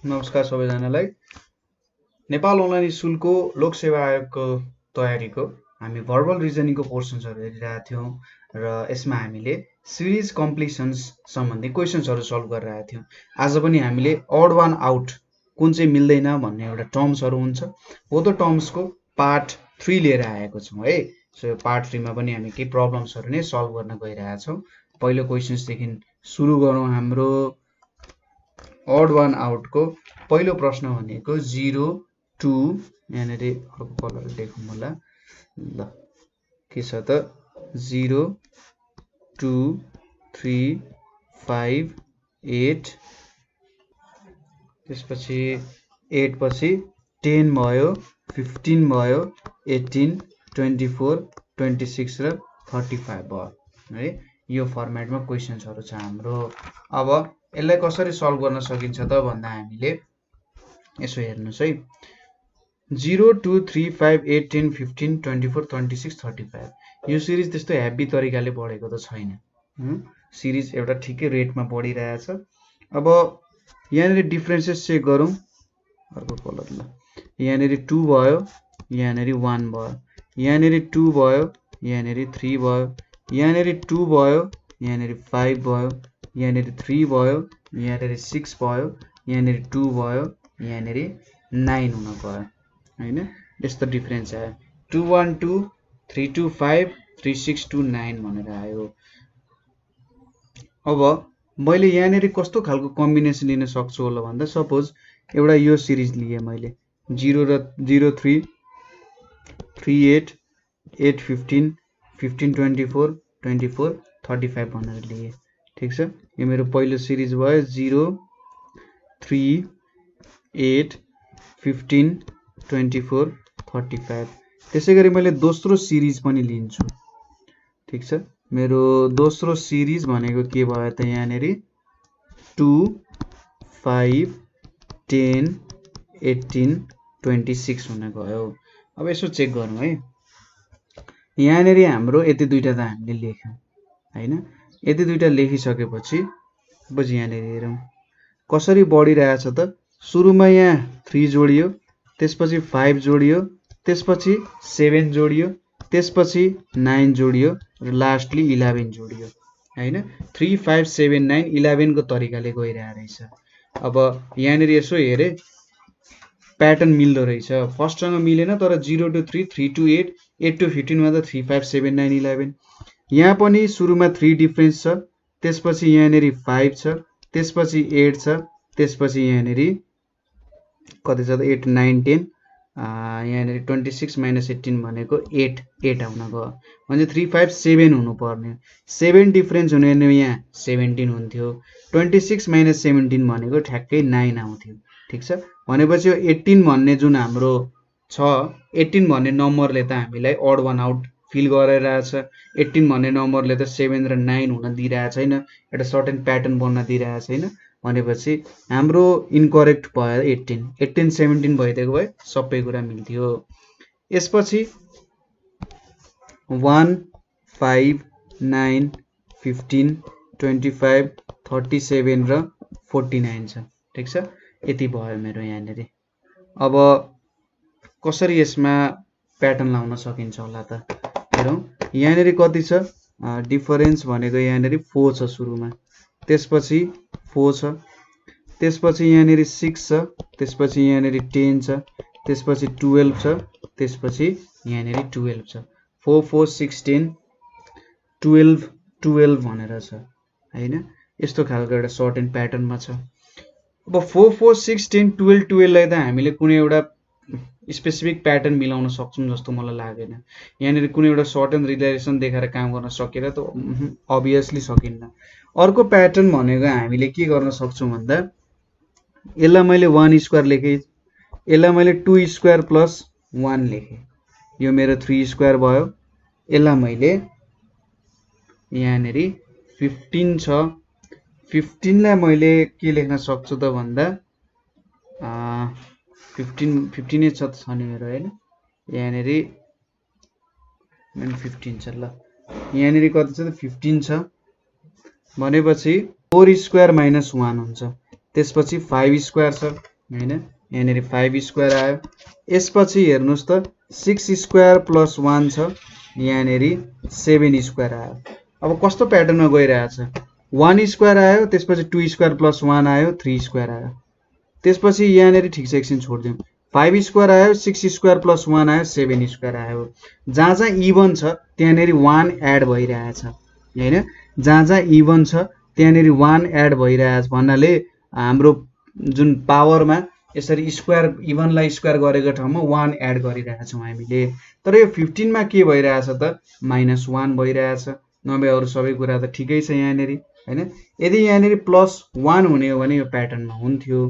नमस्कार सबैजनालाई। नेपाल अनलाइन स्कुलको लोकसेवा आयोगको तयारीको हामी भर्बल रिजनिङको पोर्सन्सहरू हेरिरहेका थियौँ र यसमा हामीले सिरिज कम्प्लिसन्स सम्बन्धी क्वेसन्सहरू सल्भ गरिरहेका थियौँ। आज पनि हामीले अड वान आउट कुन चाहिँ मिल्दैन भन्ने एउटा टर्म्सहरू हुन्छ हो त्यो टर्म्सको पार्ट 3 लिएर आएको छौँ है। सो यो पार्ट 3 मा पनि हामी केही प्रब्लम्सहरू नै सल्भ गर्न गइरहेका छौँ। पहिलो क्वेसन्सदेखि सुरु गरौँ। हाम्रो अड वान आउटको पहिलो प्रश्न भनेको 0 2 यहाँनिर अर्को कलर लेखौँ होला। ल के छ त 0 2 3 5 8 त्यसपछि 8 पछि 10 भयो 15 भयो 18 24 26 र 35 भयो है। यो फर्मेटमा क्वेसन्सहरू छ हाम्रो। अब यसलाई कसरी सल्भ गर्न सकिन्छ त भन्दा हामीले यसो हेर्नुहोस् है। 0 2 3 5 8 10 15 24 26 35 यो सिरिज त्यस्तो हेभी तरिकाले बढेको त छैन। सिरिज एउटा ठिकै रेटमा बढिरहेछ। अब यहाँनिर डिफ्रेन्सेस चेक गरौँ। अर्को कलर ल यहाँनिर 2 भयो यहाँनिर 1 भयो यहाँनिर 2 भयो यहाँनिर 3 भयो यहाँनिर 2 भयो यहाँनिर 5 भयो यहाँनिर 3 भयो यहाँनिर 6 भयो यहाँनिर 2 भयो यहाँनिर 9 हुन गयो हैन। यस्तो डिफरेन्स आयो 2 1 2 3 2 5 3 6 2 9 भनेर आयो। अब मैले यहाँनिर कस्तो खालको कम्बिनेसन लिन सक्छु होला भन्दा सपोज एउटा यो सिरिज लिए मैले 0 र 0 3 3 8 8 15 15 24 24 35 भनेर लिए। ठीक छ, यो मेरो पहिलो सिरिज भयो 0 3 8 15 24 35। त्यसैगरी मैले दोस्रो सिरिज पनि लिन्छु। ठीक छ, मेरो दोस्रो सिरिज भनेको के भयो त यहाँनिर 2 5 10 18 26 हुन गयो। अब यसो चेक गरौँ है। यहाँनिर हाम्रो यति दुईटा त हामीले लेख्यौँ हैन। यति दुईटा लेखिसकेपछि पछि यहाँनिर हेरौँ कसरी बढिरहेछ त। सुरुमा यहाँ 3 जोडियो, त्यसपछि 5 जोडियो, त्यसपछि 7 जोडियो, त्यसपछि 9 जोडियो र लास्टली 11 जोडियो हैन। 3 5 7 9 11 को तरिकाले गइरहेको रहेछ। अब यहाँनिर यसो हेरे प्याटर्न मिल्दो रहेछ। फर्स्टसँग मिलेन तर 0 to 3 3 to 8 8 to 15 मा त 3 5 7 9 11। यहाँ पनि सुरुमा 3 डिफरेन्स छ, त्यसपछि यहाँनिर 5 छ, त्यसपछि 8 छ, त्यसपछि यहाँनिर कति छ त 8 9 10 यहाँनिर 26 - 18 भनेको 8 8 आउन गयो भने 3 5 7 हुनु पर्ने। 7 डिफरेन्स हुने यहाँ 17 हुन्थ्यो। 26 - 17 भनेको ठ्याक्कै 9 आउँथ्यो। ठीक छ, भनेपछि यो 18 भन्ने जुन हाम्रो छ 18 भन्ने नम्बरले त हामीलाई अड वान आउट फिल गराइरहेछ। 18 भन्ने नम्बरले त 7 र 9 हुन दिइरहेको छैन, एउटा सर्टेन प्याटर्न बन्न दिइरहेको छैन। भनेपछि हाम्रो इनकरेक्ट भयो 18 18 17 भइदिएको भए सबै कुरा मिल्थ्यो। यसपछि 1 5 9 15 25 37 र 49 छ। ठीक छ, यति भयो मेरो यहाँनिर। अब कसरी यसमा प्याटर्न लाउन सकिन्छ होला त हेरौँ। यहाँनिर कति छ डिफरेन्स भनेको यहाँनिर 4 छ सुरुमा, त्यसपछि 4 छ, त्यसपछि यहाँनिर 6 छ, त्यसपछि यहाँनिर 10 छ, त्यसपछि 12 छ, त्यसपछि यहाँनिर 12 छ। 4 4 6 10 12 12 भनेर छ हैन। यस्तो खालको एउटा सर्टेन प्याटर्नमा छ। अब 4 4 6 10 12 12 लाई त हामीले कुनै एउटा स्पेसिफिक प्याटर्न मिलाउन सक्छौं जस्तो मलाई लागेन। यहाँनिर कुनै एउटा सर्टेन रिलेसन देखाएर काम गर्न सकेर त अभियसली सकिन्न। अर्को प्याटर्न भनेको हामीले के गर्न सक्छौं भन्दा यसलाई मैले 1 स्क्वायर लेखेँ, यसलाई मैले 2 स्क्वायर प्लस 1 लेखेँ, यो मेरो 3 स्क्वायर भयो। यसलाई मैले यहाँनिर 15 छ, 15 लाई मैले के लेख्न सक्छु त भन्दा 15 छ त छ नि मेरो हैन। यहाँनिर 15 छ। ल यहाँनिर कति छ त 15 छ भनेपछि 4 स्क्वायर - 1 हुन्छ, त्यसपछि 5 स्क्वायर छ, हैन यहाँनेरि 5 स्क्वायर आयो यसपछि हेर्नुस् त 6 स्क्वायर प्लस 1 छ यहाँनेरि 7 स्क्वायर आयो अब कस्तो प्याटर्नमा गइरहेछ 1 स्क्वायर आयो त्यसपछि 2 स्क्वायर प्लस 1 आयो 3 स्क्वायर आयो त्यसपछि यहाँनेरि ठिक छ एकछिन छोड्दियौं 5 स्क्वायर आयो 6 स्क्वायर प्लस 1 आयो 7 स्क्वायर आयो जहाँ जहाँ इभन छ त्यहाँनेरि 1 एड भइरहेछ हैन जहाँ जहाँ इभन छ त्यहाँनेरि 1 एड भइरहेछ भन्नाले हाम्रो जुन पावरमा यसरी स्क्वायर इभनलाई स्क्वायर गरेको ठाउँमा 1 एड गरिरहेछौं हामीले तर यो 15 मा के भइरहेछ त -1 भइरहेछ नभए अरु सबै कुरा त ठिकै छ यहाँनेरि हैन यदि यहाँनेरि +1 हुने हो भने यो प्याटर्नमा हुन्थ्यो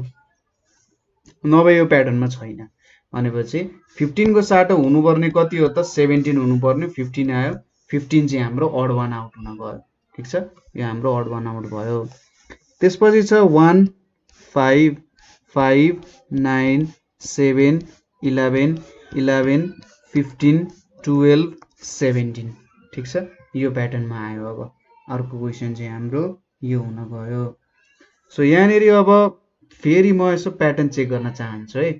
नभए यो प्याटर्नमा छैन भनेपछि 15 को साटो हुनुपर्ने कति हो त 17 हुनुपर्ने 15 आयो 15 चाहिँ हाम्रो अड वन आउट हुन गयो ठीक छ यो हाम्रो अड वन आउट भयो त्यसपछि छ 1 5 5 9 7 11 11 15 12 17 ठीक छ यो प्याटर्नमा आयो अब अर्को क्वेशन चाहिँ हाम्रो यो हुन गयो सो यहाँनेरि अब फेरि म यसो प्याटर्न चेक गर्न चाहन्छु है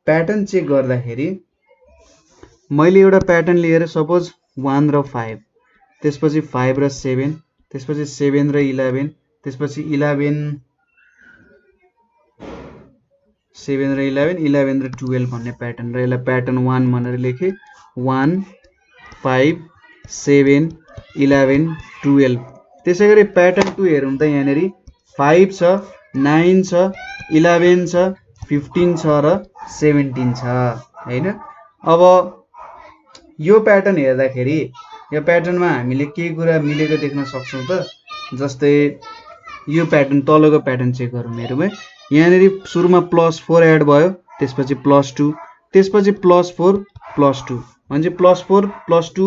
प्याटर्न चेक गर्दाखेरि मैले एउटा प्याटर्न लिएर सपोज 1 र 5 त्यसपछि 5 र 7 त्यसपछि 7 र 11 त्यसपछि 11 7 र 11 11 र 12 भन्ने प्याटर्न र यसलाई प्याटर्न 1 भनेर लेखे 1 5 7 11 12 त्यसैगरी प्याटर्न 2 हेरौँ त यहाँनेरि 5 छ 9 छ 11 छ 15 छ र 17 छ हैन अब यो प्याटर्न हेर्दाखेरि यो प्याटर्नमा हामीले के कुरा मिलेको देख्न सक्छौं त जस्तै यो प्याटर्न तलको प्याटर्न चेक गरौँ हेरौँ है यहाँनेरि सुरुमा +4 एड भयो त्यसपछि +2 त्यसपछि +4 +2 म्हणजे +4 +2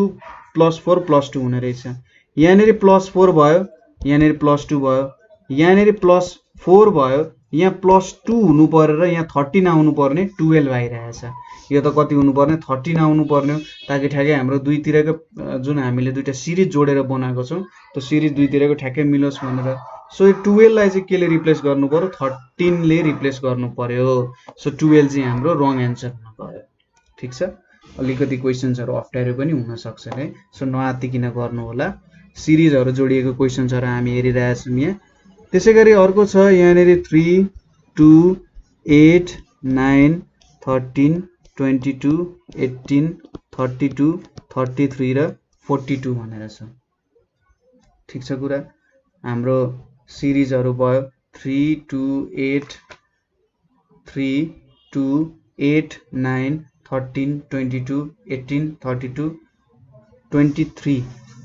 +4 +2 हुने रहेछ यहाँनेरि +4 भयो यहाँनेरि +2 भयो यहाँनेरि +4 भयो यहाँ +2 हुनु पर्यो र यहाँ 13 आउनु पर्ने 12 आइरहेछ यो त कति हुनु पर्ने 13 आउनु पर्ने ताकि ठ्याक्कै हाम्रो दुईतिरको जुन हामीले दुईटा सिरिज जोडेर बनाएको छौं त्यो सिरिज दुईतिरको ठ्याक्कै मिलोस् भनेर सो यो 12 लाई चाहिँ केले रिप्लेस गर्नु पर्यो 13 ले रिप्लेस गर्नु पर्यो सो 12 चाहिँ हाम्रो रङ आन्सर हुन गयो ठीक छ अलिकति क्वेशन्सहरु अप्ठ्यारो पनि हुन सक्छ है सो नआत्तिकिन गर्नु होला सिरिजहरु जोडिएको क्वेशन्सहरु हामी हेरिरहेछौं यहाँ त्यसैगरी अर्को छ यहाँनेरि 3 2 8 9 13 22 18 32 33 र 42 भनेर छ ठीक छ कुरा हाम्रो सिरिजहरु भयो 3 2 8 3 2 8 9 13 22 18 32 23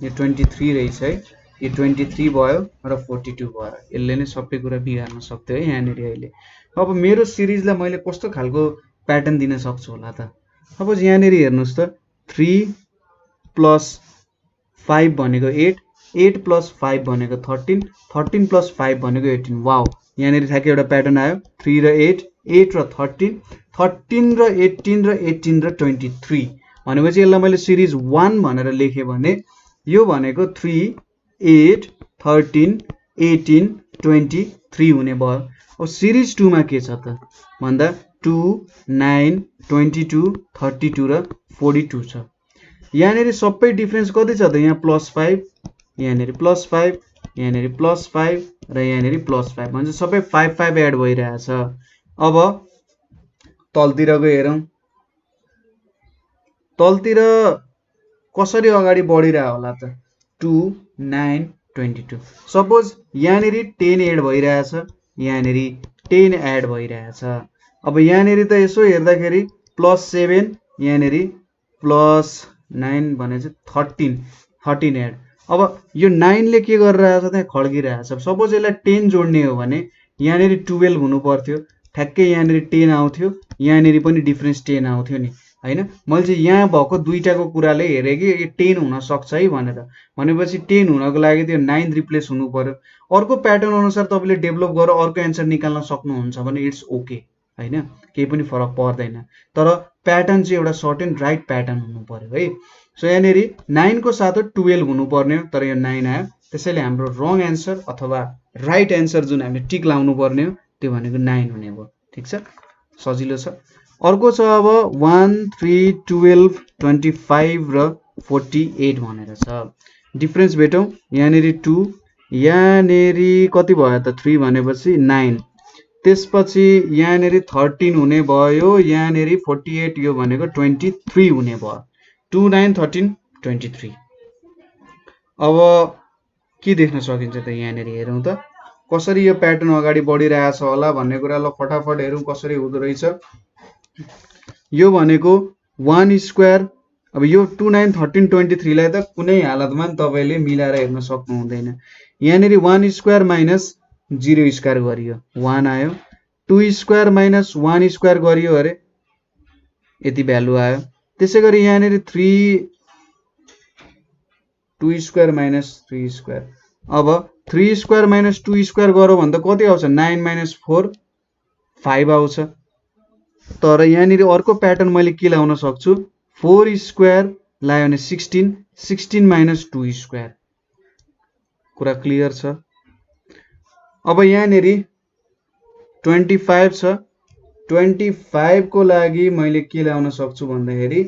यो 23 रहेछ है यो 23 भयो र 42 भयो यसले नै सबै कुरा बिगार्न सक्थ्यो है यहाँनेरि अहिले अब मेरो सिरिजलाई मैले कस्तो खालको प्याटर्न दिन सक्छु होला त सपोज यहाँनेरि हेर्नुस् त 3 + 5 भनेको 8 8 + 5 भनेको 13 13 + 5 भनेको 18 वाओ यहाँनेरि ठ्याक्कै एउटा प्याटर्न आयो 3 र 8 8 र 13 13 र 18 र 18 र 23 भनेपछि यसलाई मैले सिरिज 1 भनेर लेखे भने यो भनेको 3 8 13 18 23 हुने भयो अब सिरिज 2 मा के छ त भन्दा 2 9 22 32 र 42 छ यहाँनेरि सबै डिफरेन्स कति छ त यहाँ +5 यहाँनेरि +5 यहाँनेरि +5 र यहाँनेरि +5 भन्छ सबै 5 5 एड भइरहेछ अब तलतिरको हेरौं तलतिर कसरी अगाडि बढिरा होला त 2 9 22 सपोज यहाँनेरि 10 एड भइरहेछ यहाँनेरि 10 एड भइरहेछ अब यहाँनेरि त यसो हेर्दाखेरि +7 यहाँनेरि +9 भने चाहिँ 13 एड अब यो 9 ले के गरिरहेछ त खड्किरहेछ सपोज यसलाई 10 जोड्ने हो भने यहाँनेरि 12 हुनु पर्थ्यो ठ्याक्कै यहाँनेरि 10 आउँथ्यो यहाँनेरि पनि डिफरेन्स 10 आउँथ्यो नि हैन मैले चाहिँ यहाँ भएको दुईटाको कुराले हेरे कि यो 10 हुन सक्छ है भनेर भनेपछि 10 हुनको लागि त्यो 9 रिप्लेस हुनु पर्यो अर्को प्याटर्न अनुसार तपाईले डेभलप गरेर अर्को आन्सर निकाल्न सक्नुहुन्छ भने इट्स ओके हैन केही पनि फरक पर्दैन तर प्याटर्न चाहिँ एउटा सर्ट एन्ड राइट प्याटर्न हुनु पर्यो है सो यहाँनेरि 9 को साथ 12 हुनु पर्ने तर यो 9 आयो त्यसैले हाम्रो रङ आन्सर अथवा राइट आन्सर जुन हामीले टिक लाउनु पर्ने हो त्यो भनेको 9 हुने भयो ठीक छ सजिलो छ। अर्को छ अब 1 3 12 25 र 48 भनेर छ। डिफरेन्स भेटौँ। यहाँनेरि 2, यहाँनेरि कति भयो त 3 भनेपछि 9, त्यसपछि यहाँनेरि 13 हुने भयो, यहाँनेरि 48 यो भनेको 23 हुने भयो। 2 9 13 23। अब के देख्न सकिन्छ त यहाँनेरि हेरौँ त कसरी यो प्याटर्न अगाडि बढिरहेछ होला भन्ने कुरा ल फटाफट हेरौँ कसरी हुँदो रहेछ। यो भनेको 1 स्क्वायर, अब यो 2 9 13 23 लाई त कुनै हालतमा तपाईले मिलाएर हेर्न सक्नु हुँदैन। यहाँनेरि 1 स्क्वायर माइनस 0 स्क्वायर गरियो 1 आयो, 2 स्क्वायर माइनस 1 स्क्वायर गरियो अरे यति भ्यालु आयो। त्यसैगरी यहाँनेरि 2 स्क्वायर माइनस 3 स्क्वायर, अब 3 स्क्वायर माइनस 2 स्क्वायर गरौँ भन्दा कति आउँछ 9 माइनस 4 5 आउँछ। तर यहाँनेरि अर्को प्याटर्न मैले के लाउन सक्छु 4 स्क्वायर लायो भने 16, 16 माइनस 2 स्क्वायर। कुरा क्लियर छ। अब यहाँनेरि 25 छ, 25 को लागि मैले के ल्याउन सक्छु भन्दाखेरि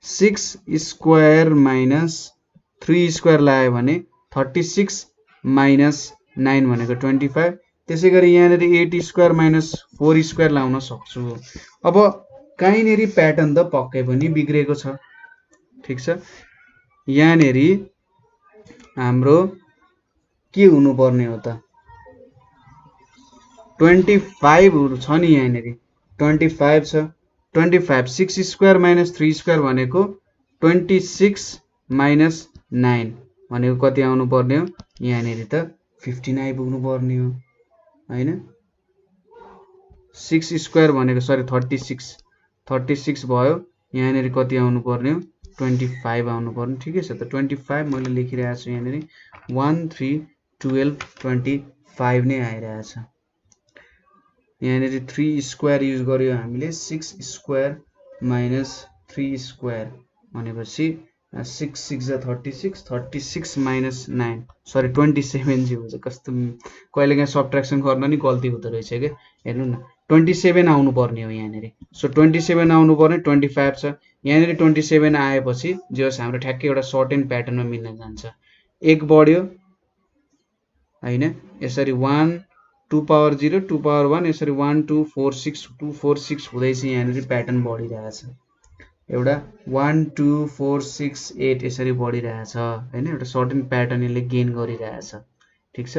6 स्क्वायर माइनस 3 स्क्वायर लायो भने 36 माइनस 9 भनेको 25। त्यसैगरी यहाँनेरि 8 स्क्वायर माइनस 4 स्क्वायर लाउन सक्छु। अब काहीँनेरि प्याटर्न त पक्कै पनि बिग्रेको छ, ठीक छ। यहाँनेरि हाम्रो के हुनुपर्ने हो त 25 छ नि, यहाँनेरि 25 छ, 25 6 स्क्वायर माइनस 3 स्क्वायर भनेको 26 माइनस 9 भनेको कति आउनु पर्ने हो यहाँनेरि त 15 आइपुग्नु पर्ने हो हैन। 6 स्क्वायर भनेको सरी 36 भयो, यहाँनेरि कति आउनु पर्ने हो 25 आउनु पर्ने। ठिकै छ त 25 मैले लेखिरहेको छु यहाँनेरि 1 3 12 25 नै आइरहेछ। यहाँनेरि 3 स्क्वायर युज गर्यो हामीले, 6 स्क्वायर माइनस 3 स्क्वायर भनेपछि 6 6 जा 36, 36 माइनस 9 सरी 27 जी हुन्छ। कस्तो कहिलेकाहीँ सब्ट्र्याक्सन गर्न नि गल्ती हुँदो रहेछ क्या, हेर्नु न 27 आउनु पर्ने हो यहाँनेरि। सो 27 आउनु पर्ने, 25 छ यहाँनेरि 27 आएपछि जे होस् हाम्रो ठ्याक्कै एउटा सर्ट एन्ड प्याटर्नमा मिल्न जान्छ। 1 बढ्यो हैन, यसरी 1 2 पावर 0 2 पावर 1 यसरी 1 2 4 6 2 4 6 हुँदैछ यहाँनेरि प्याटर्न बढिरहेछ। एउटा 1 2 4 6 8 यसरी बढिरहेछ हैन, एउटा सर्टेन प्याटर्न यसले गेन गरिरहेछ, ठीक छ।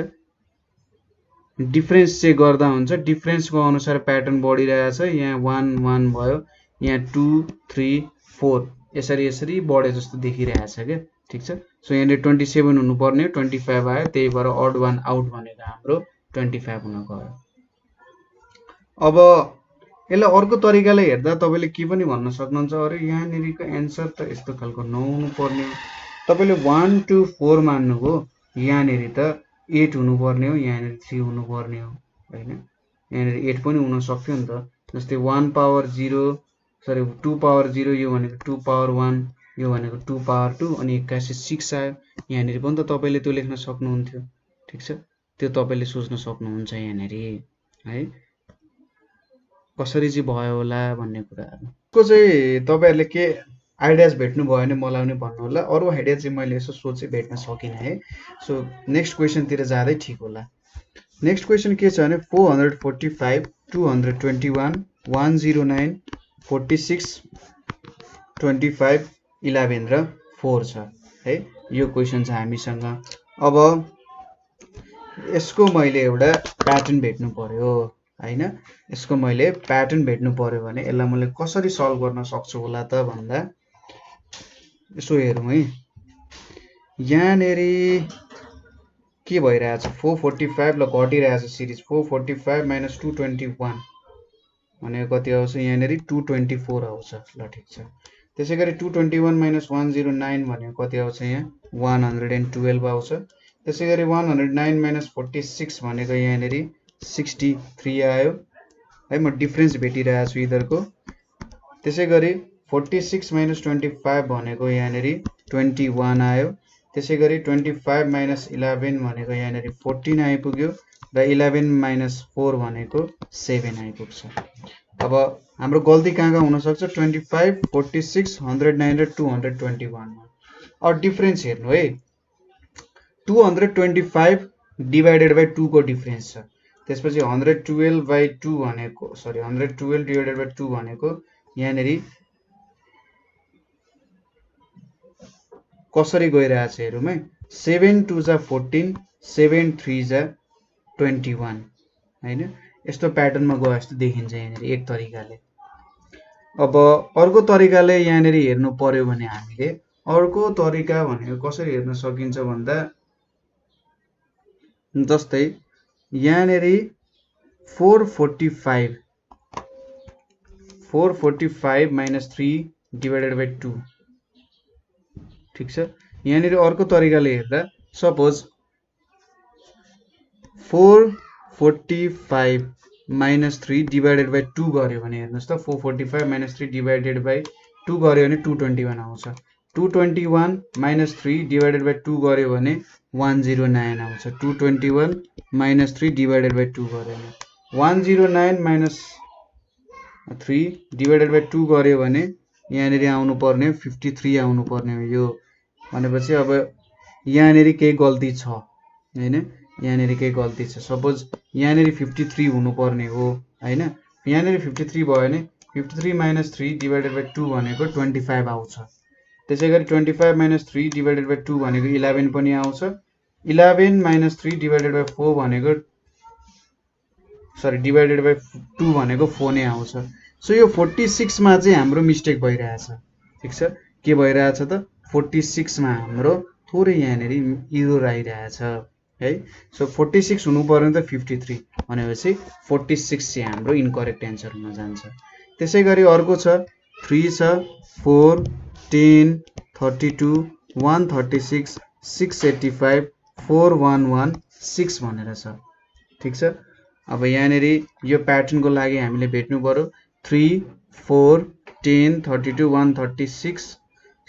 डिफरेन्स चाहिँ गर्दा हुन्छ, डिफरेन्सको अनुसार प्याटर्न बढिरहेछ। यहाँ 1 1 भयो, यहाँ 2 3 4 यसरी यसरी बढे जस्तो देखिरहेछ के, ठीक छ। सो यहाँले 27 हुनुपर्ने हो, 25 आयो, त्यही भएर अड 1 आउट भनेको हाम्रो 25 हुन गयो। अब यसलाई अर्को तरिकाले हेर्दा तपाईले के पनि भन्न सक्नुहुन्छ, अरे यहाँनेरिको एन्सर त यस्तो खालको नहुनु पर्ने हो। तपाईले 1 2 4 मान्नुभयो, यहाँनेरि त 8 हुनुपर्ने हो, यहाँनेरि 3 हुनुपर्ने हो हैन। यहाँनेरि 8 पनि हुन सक्थ्यो नि त। जस्तै 1 पावर 0 सरी 2 पावर 0 यो भनेको 2 पावर 1 यो भनेको 2 पावर 2 अनि 81 6 आयो। यहाँनेरि पनि त तपाईले त्यो लेख्न सक्नुहुन्थ्यो, ठीक छ। त्यो तपाईले सोच्न सक्नुहुन्छ यहाँनेरि है कसरी चाहिँ भयो होला भन्ने कुराहरु को चाहिँ तपाईहरुले के आइडियाज भेट्नु भयो भने मलाई पनि भन्नु होला। अरु आइडिया चाहिँ मैले यसो सोचे भेट्न सकिनँ है। सो नेक्स्ट क्वेशन तिर जाँदै ठीक होला। नेक्स्ट क्वेशन के छ भने 445 221 109 46 25 11 र 4 छ है। यो क्वेशन छ हामीसँग। अब यसको मैले एउटा प्याटर्न भेट्नु पर्यो हैन। यसको मैले प्याटर्न भेट्नु पर्यो भने यसलाई मैले कसरी सल्भ गर्न सक्छु होला त भन्दा यसो हेरौँ है। यहाँनेरि के भइरहेछ 445 ल घटिरहेछ सिरिज 445 माइनस 221 भनेको कति आउँछ यहाँनेरि 224 आउँछ ल ठीक छ। त्यसैगरी 221 माइनस 109 भनेको कति आउँछ यहाँ 112 आउँछ। त्यसैगरी 109 माइनस 46 भनेको यहाँनेरि 63 आयो है। म डिफरेन्स भेटिरहेको छु यिनीहरुको। त्यसैगरी 46 माइनस 25 भनेको यहाँनेरि 21 आयो। त्यसैगरी 25 माइनस 11 भनेको यहाँनेरि 14 आइपुग्यो र 11 माइनस 4 भनेको 7 आइपुग्छ। अब हाम्रो गल्ती कहाँ हुन सक्छ 25 46 109 र 221 मा अब डिफरेन्स हेर्नु है 225 डिवाइडेड बाइ 2 को डिफरेन्स छ त्यसपछि 112 बाइ 2 भनेको सरी 112 डिवाइडेड बाइ 2 भनेको यहाँनेरि कसरी गइरहेछ हेरौँ है 7 2 जा 14 7 3 जा 21 हैन यस्तो प्याटर्नमा गयो जस्तो देखिन्छ यहाँनेरि एक तरिकाले अब अर्को तरिकाले यहाँनेरि हेर्नु पर्यो भने हामीले अर्को तरिका भनेको कसरी हेर्न सकिन्छ भन्दा जस्तै यहाँनेरि 445 माइनस 3 डिवाइडेड बाइ 2 ठीक छ यहाँनेरि अर्को तरिकाले हेर्दा सपोज 445 माइनस 3 डिवाइडेड बाइ 2 गर्यो भने हेर्नुस् त 445 माइनस 3 डिवाइडेड बाइ 2 गर्यो भने 221 आउँछ 221 माइनस 3 डिवाइडेड बाइ 2 गर्यो भने 109 आउँछ 221 माइनस 3 डिवाइडेड बाइ 2 गर्यो भने 109 माइनस 3 डिवाइडेड बाइ 2 गर्यो भने यहाँनेरि आउनु पर्ने 53 आउनु पर्ने हो यो भनेपछि अब यहाँनेरि केही गल्ती छ हैन यहाँनेरि केही गल्ती छ सपोज यहाँनेरि 53 हुनु पर्ने हो हैन यहाँनेरि 53 भयो भने 53 माइनस 3 डिवाइडेड बाइ 2 भनेको 25 आउँछ त्यसैगरी 25 माइनस 3 डिवाइडेड बाइ 2 भनेको 11 पनि आउँछ 11 माइनस 3 डिवाइडेड बाइ 4 भनेको सरी डिवाइडेड बाइ 2 भनेको 4 नै आउँछ सो यो 46 मा चाहिँ हाम्रो मिस्टेक भइरहेछ ठीक छ के भइरहेछ त 46 मा हाम्रो थोरै यहाँनेरि एरर आइरहेछ है सो 46 हुनु पर्ने त 53 भनेपछि 46 चाहिँ हाम्रो इनकरेक्ट एन्सर हुन जान्छ त्यसैगरी अर्को छ 3 छ 4 10 32 136 685 4116 भनेर छ ठीक छ अब यहाँनेरि यो प्याटर्नको लागि हामीले भेट्नु पर्यो 3 4 10 32 136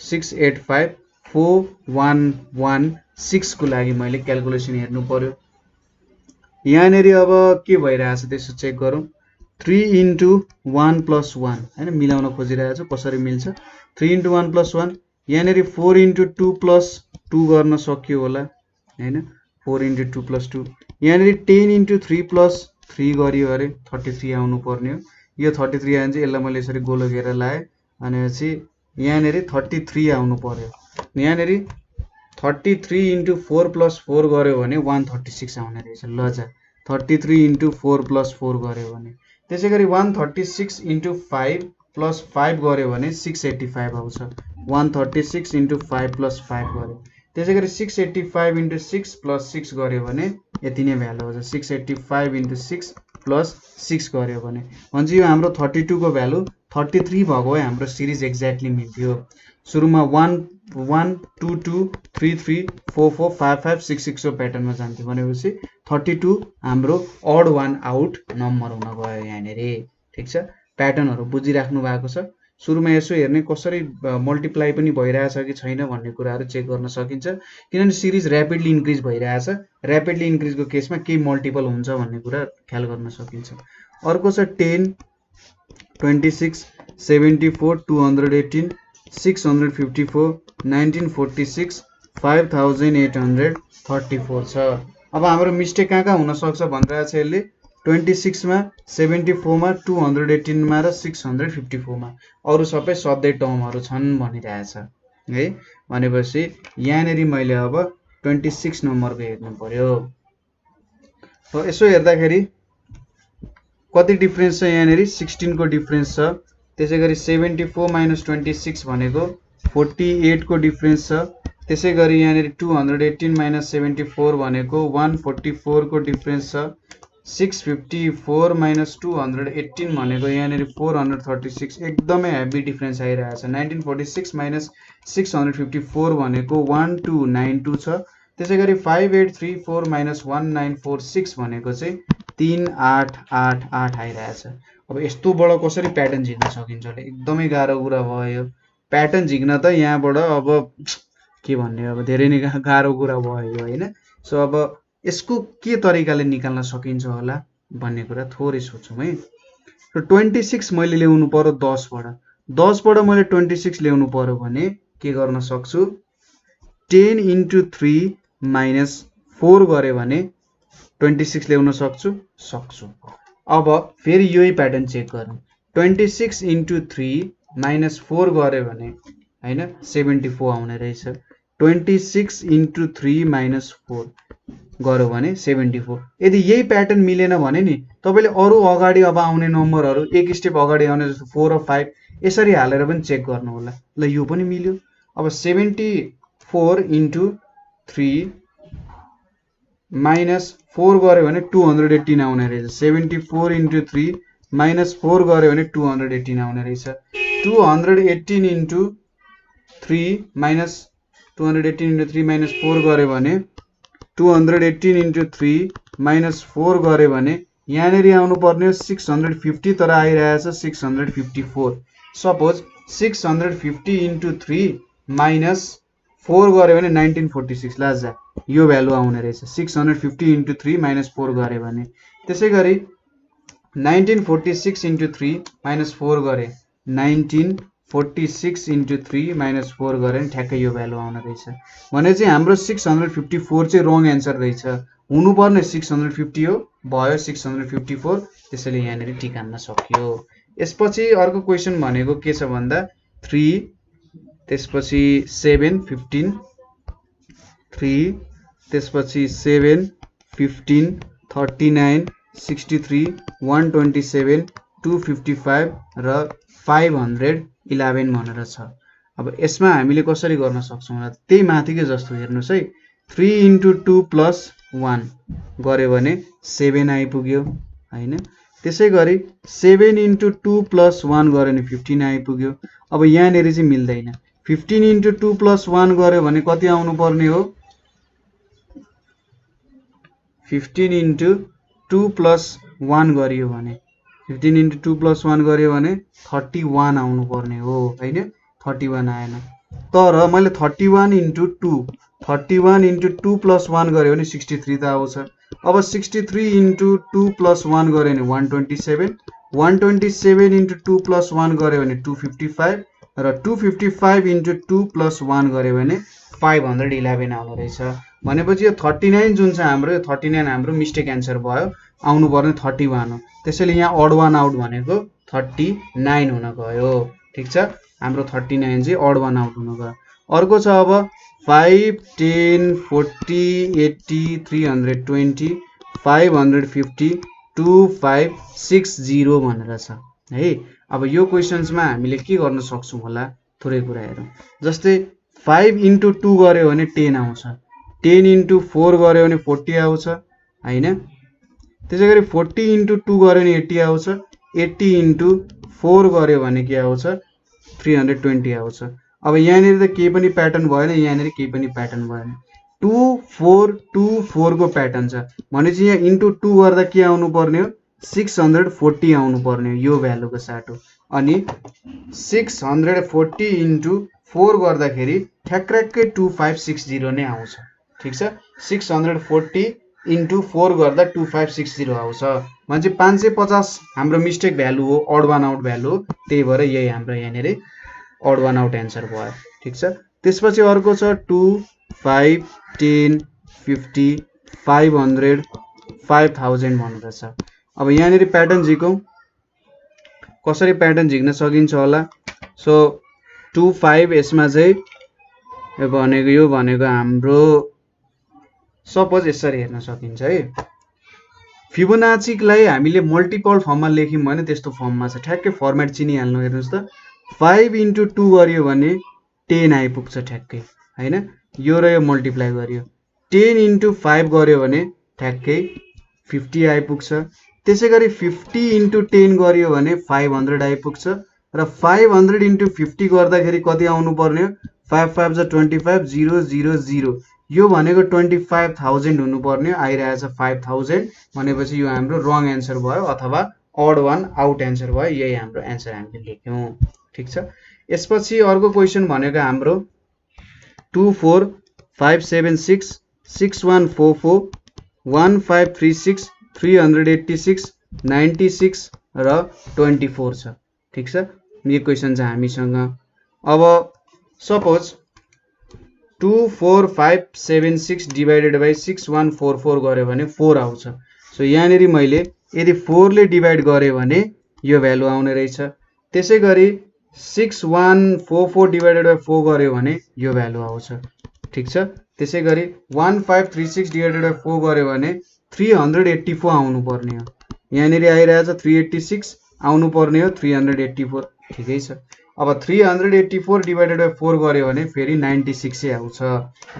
685 4116 को लागि मैले क्याल्कुलेसन हेर्नु पर्यो यहाँनेरि अब के भइरहेछ त्यसो चेक गरौँ 3 into 1 plus 1 हैन मिलाउन खोजिरहेछु कसरी मिल्छ 3 into 1 plus 1 यहाँनेरि 4 into 2 plus 2 गर्न सकियो होला हैन 4 into 2 plus 2 यहाँनेरि 10 into 3 plus 3 गरियो अरे 33 आउनु पर्ने हो यो 33 आएन चाहिँ यसलाई मैले यसरी गोलो घेरेर लाए भनेपछि यहाँनेरि 33 आउनु पर्यो यहाँनेरि 33 into 4 plus 4 गर्यो भने 136 आउने रहेछ ल जा 33 into 4 plus 4 गर्यो भने त्यसैगरी 136 into 5 plus 5 गर्यो भने 685 आउँछ 136 into 5 plus 5 गर्यो त्यसैगरी 685 into 6 plus 6 गर्यो भने यति नै भ्यालु आउँछ 685 into 6 plus 6 गर्यो भने भन्छ यो हाम्रो 32 को भ्यालु 33 भएको भए हाम्रो सिरिज एक्ज्याक्टली मिल्थ्यो सुरुमा 1 1 2 2 3 3 4 4 5 5 6 6 को प्याटर्नमा जान्थ्यो भनेपछि 32 हाम्रो अड वान आउट नम्बर हुन गयो यहाँनेरि ठीक छ प्याटर्नहरु बुझिराख्नु भएको छ सुरुमा यसो हेर्ने कसरी मल्टिप्लाई पनि भइरहेछ कि छैन भन्ने कुराहरु चेक गर्न सकिन्छ किनभने सिरिज र्यापिडली इन्क्रिज भइरहेछ र्यापिडली इन्क्रिजको केसमा के मल्टिपल हुन्छ भन्ने कुरा ख्याल गर्न सकिन्छ अर्को छ 10 26 74 218 654 1946 5834 छ अब हाम्रो मिस्टेक कहाँ हुन सक्छ भनिरहेछ यसले 26 मा 74 मा 218 मा र 654 मा अरु सबै सधैं टर्महरु छन् भनिरहेछ है भनेपछि यहाँनेरि मैले अब 26 नम्बरको हेर्नु पर्यो र यसो हेर्दाखेरि कति डिफरेन्स छ यहाँनेरि 16 को डिफरेन्स छ त्यसैगरी 74 - 26 भनेको 48 को डिफरेन्स छ त्यसैगरी यहाँनेरि 218 - 74 भनेको 144 को डिफरेन्स छ 654 - 218 भनेको यहाँनेरि 436 एकदमै हेभी डिफरेन्स आइरहेछ 1946 - 654 भनेको 1292 छ त्यसैगरी 5834 - 1946 भनेको चाहिँ 3888 आइरहेछ अब यस्तोबाट कसरी प्याटर्न झिक्न सकिन्छ होला एकदमै गाह्रो कुरा भयो प्याटर्न झिक्न त यहाँबाट अब के भन्ने अब धेरै नै गाह्रो कुरा भयो हैन सो अब यसको के तरिकाले निकाल्न सकिन्छ होला भन्ने कुरा थोरै सोचौं है र 26 मैले ल्याउनु पर्यो 10 बाट 10 बाट मैले 26 ल्याउनु पर्यो भने के गर्न सक्छु 10 into 3 minus 4 गरे भने 26 ल्याउन सक्छु अब फेरि यही प्याटर्न चेक गरौँ 26 into 3 minus 4 गरे भने हैन 74 आउने रहेछ 26 into 3 minus 4 गर्यो भने 74 यदि यही प्याटर्न मिलेन भने नि तपाईले अरु अगाडि अब आउने नम्बरहरु एक स्टेप अगाडि आउने जस्तो 4 र 5 यसरी हालेर पनि चेक गर्नु होला ल यो पनि मिल्यो अब 74 into 3 minus 4 गर्यो भने 218 आउने रहेछ 74 into 3 minus 4 गर्यो भने 218 आउने रहेछ 218 into 3 minus 218 into 3 minus 4 गर्यो भने 218 into 3 minus 4 गर्यो भने यहाँनेरि आउनु पर्ने 650 तर आइरहेछ 654 सपोज 650 into 3 minus 4 गर्यो भने 1946 लाजा यो भ्यालु आउने रहेछ 650 into 3 minus 4 गर्यो भने त्यसैगरी 1946 into 3 minus 4 गरे 1946 into 3 minus 4 गरे नि ठ्याक्कै यो भ्यालु आउने रहेछ भने चाहिँ हाम्रो 654 चाहिँ रङ आन्सर रहेछ हुनु पर्ने 650 हो भयो 654 त्यसैले यहाँनेरि टिक हान्न सक्यो यसपछि अर्को क्वेशन भनेको के छ भन्दा 3 त्यसपछि 7 15 3 त्यसपछि 7 15 39 63 127 255 र 511 भनेर छ अब यसमा हामीले कसरी गर्न सक्छौं र त्यही माथिकै जस्तो हेर्नुस् है 3 into 2 plus 1 गर्यो भने 7 आइपुग्यो हैन त्यसैगरी 7 into 2 plus 1 गर्यो भने 15 आइपुग्यो अब यहाँनेरि चाहिँ मिल्दैन 15 into 2 plus 1 गर्यो भने कति आउनु पर्ने हो 15 into 2 plus 1 गरियो भने 15 into 2 plus 1 गरियो भने 31 आउनु पर्ने हो हैन 31 आएन तर मैले 31 into 2 plus 1 गर्यो भने 63 त आउँछ अब 63 into 2 plus 1 गर्यो भने 127 into 2 plus 1 गर्यो भने 255 र 255 into 2 plus 1 गर्यो भने 511 आउने रहेछ भनेपछि यो 39 जुन छ हाम्रो यो 39 हाम्रो मिस्टेक आन्सर भयो आउनु पर्ने 31 हो त्यसैले यहाँ अड वान आउट भनेको 39 हुन गयो ठीक छ हाम्रो 39 चाहिँ अड वान आउट हुन गयो अर्को छ अब 5 10 40 80 320 550 2560 भनेर छ है अब यो क्वेशन्समा हामीले के गर्न सक्छौं होला थोरै कुरा हेरौं जस्तै 5 into 2 गर्यो भने 10 आउँछ 10 into 4 गर्यो भने 40 आउँछ हैन त्यसैगरी 40 into 2 गर्यो भने 80 आउँछ 80 into 4 गर्यो भने के आउँछ 320 आउँछ अब यहाँनेरि त केही पनि प्याटर्न भएन यहाँनेरि केही पनि प्याटर्न भएन 2 4 2 4 को प्याटर्न छ भनेपछि यहाँ into 2 गर्दा के आउनु पर्ने हो 640 आउनु पर्ने हो यो भ्यालुको साटो अनि 640 into 4 गर्दाखेरि ठ्याक्कै 2560 नै आउँछ ठीक छ 640 into 4 गर्दा 2560 आउँछ म्हणजे 550 हाम्रो मिस्टेक भ्यालु हो अड वान आउट भ्यालु हो त्यही भएर यही हाम्रो यहाँनेरि अड वान आउट आन्सर भयो ठीक छ त्यसपछि अर्को छ 2 5 10 50 500 5000 भनेर छ अब यहाँनेरि प्याटर्न झिकौं कसरी प्याटर्न झिक्न सकिन्छ होला सो 2 5 यसमा चाहिँ यो भनेको हाम्रो सपोज यसरी हेर्न सकिन्छ है फिबोनाचीलाई हामीले मल्टिपल फर्ममा लेख्यौं भने त्यस्तो फर्ममा छ ठ्याक्कै फर्मेट चिनिहाल्नु हेर्नुस् त 5 into 2 गरियो भने 10 आइपुग्छ ठ्याक्कै हैन यो र यो मल्टिप्लाई गरियो 10 into 5 गर्यो भने ठ्याक्कै 50 आइपुग्छ त्यसैगरी 50 into 10 गरियो भने 500 आइपुग्छ र 500 into 50 गर्दाखेरि कति आउनु पर्ने हो 5 5 25 0 0 0 यो भनेको 25000 हुनु पर्ने आइरहेछ 5000 भनेपछि यो हाम्रो रङ आन्सर भयो अथवा अड वान आउट आन्सर भयो यही हाम्रो आन्सर हामीले लेख्यौं ठीक छ यसपछि अर्को क्वेशन भनेको हाम्रो 24576 6144 1536 386 96 र 24 छ। ठीक छ, यो क्वेसन छ हामीसँग। अब सपोज 24576 डिवाइडेड बाई 6144 गर्यो भने 4 आउँछ। सो यहाँनिर मैले यदि 4 ले डिवाइड गरे भने यो भ्यालु आउने रहेछ। त्यसै गरी 6144 डिवाइडेड बाई 4 गर्यो भने यो भ्यालु आउँछ। ठीक छ, त्यसै गरी 1536 डिवाइडेड बाई 4 गर्यो भने 384 आउनु पर्ने हो। यहाँनिर आइरहेछ 386, आउनु पर्ने हो 384। ठिकै छ। अब 384 डिवाइडेड बाई 4 गर्यो भने फेरि 96 आउँछ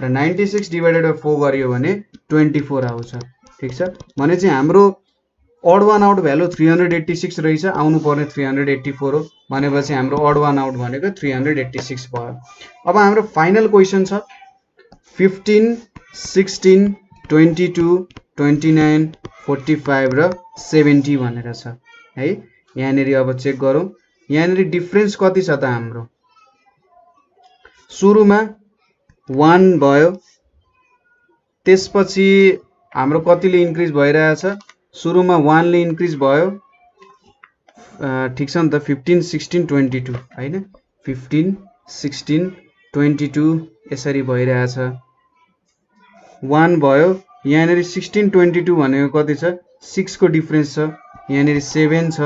र 96 डिवाइडेड बाई 4 गर्यो भने 24 आउँछ। ठीक छ, भने चाहिँ हाम्रो अड वान आउट भ्यालु 386 रहेछ, आउनु पर्ने 384 हो। भनेपछि हाम्रो अड वान आउट भनेको 386 भयो। अब हाम्रो फाइनल क्वेसन छ 15, 16, 22, 29, 45 र 70 भनेर छ है। यहाँनिर अब चेक गरौँ, यहाँनिर डिफरेन्स कति छ त हाम्रो। सुरुमा 1 भयो, त्यसपछि हाम्रो कतिले इन्क्रिज भइरहेछ, सुरुमा 1 ले इन्क्रिज भयो। ठीक छ नि त, 15, 16, 22 हैन, 15, 16, 22 यसरी भइरहेछ। 1 भयो, यहाँनिर 16, 22 भनेको कति छ, 6 को डिफरेन्स छ, यहाँनिर 7 छ।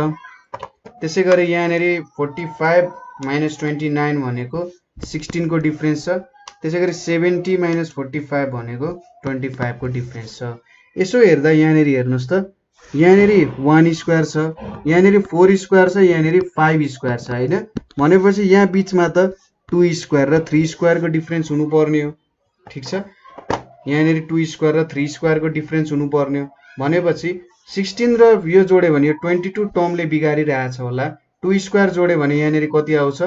त्यसै गरी यहाँनिर 45 माइनस 29 भनेको 16 को डिफरेन्स छ। त्यसै गरी 70 माइनस 45 भनेको 25 को डिफरेन्स छ। यसो हेर्दा यहाँनिर हेर्नुस् त, यहाँनिर 1 स्क्वायर छ, यहाँनिर 4 स्क्वायर छ, यहाँनिर 5 स्क्वायर छ हैन। भनेपछि यहाँ बीचमा त 2 स्क्वायर र 3 स्क्वायर को डिफरेन्स हुनु पर्ने हो। ठीक छ, यहाँनिर 2 स्क्वायर र 3 स्क्वायर को डिफरेन्स हुनु पर्ने हो। भनेपछि 16 र यो जोड्यो भने यो 22 टर्मले बिगारिरहेछ होला। 2 स्क्वायर जोड्यो भने यहाँनिर कति आउँछ,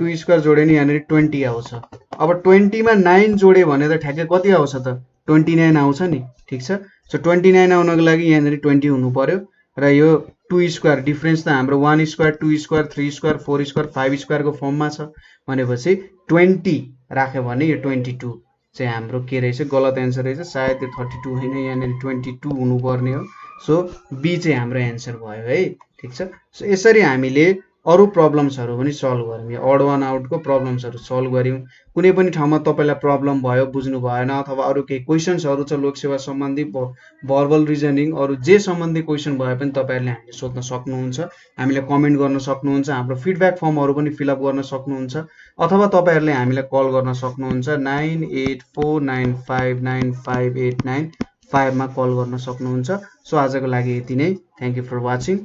2 स्क्वायर जोड्यो भने यहाँनिर 20 आउँछ। अब 20 मा 9 जोड्यो भने त ठ्याक्कै कति आउँछ त, 29 आउँछ नि। ठीक छ, सो 29 आउनको लागि यहाँनिर 20 हुनु पर्यो र यो 2 स्क्वायर डिफरेन्स त हाम्रो 1 square, 2 square, 3 square, 4 square, 5 square को फर्ममा छ। भनेपछि 20 राख्यो भने यो 22 चाहिँ हाम्रो के रहेछ, गलत एन्सर रहेछ। सायद यो 32 हैन, यहाँनिर 22 हुनुपर्ने हो। सो बी चाहिँ हाम्रो एन्सर भयो है। ठीक छ, सो यसरी हामीले अरु प्रब्लम्सहरु पनि सल्भ गर्यौं। यो अड वान आउटको प्रब्लम्सहरु सल्भ गर्यौं। कुनै पनि ठाउँमा तपाईलाई प्रब्लम भयो, बुझ्नु भएन, अथवा अरु केही क्वेशन्सहरु छ लोकसेवा सम्बन्धी, भर्बल रिजनिङ, अरु जे सम्बन्धी क्वेशन भए पनि तपाईहरुले हामीले सोध्न सक्नुहुन्छ। हामीले कमेन्ट गर्न सक्नुहुन्छ, हाम्रो फिडब्याक फर्महरु पनि फिलअप गर्न सक्नुहुन्छ, अथवा तपाईहरुले हामीलाई कल गर्न सक्नुहुन्छ। 9849595895 मा कल गर्न सक्नुहुन्छ। सो आजको लागि यति नै। Thank you for watching.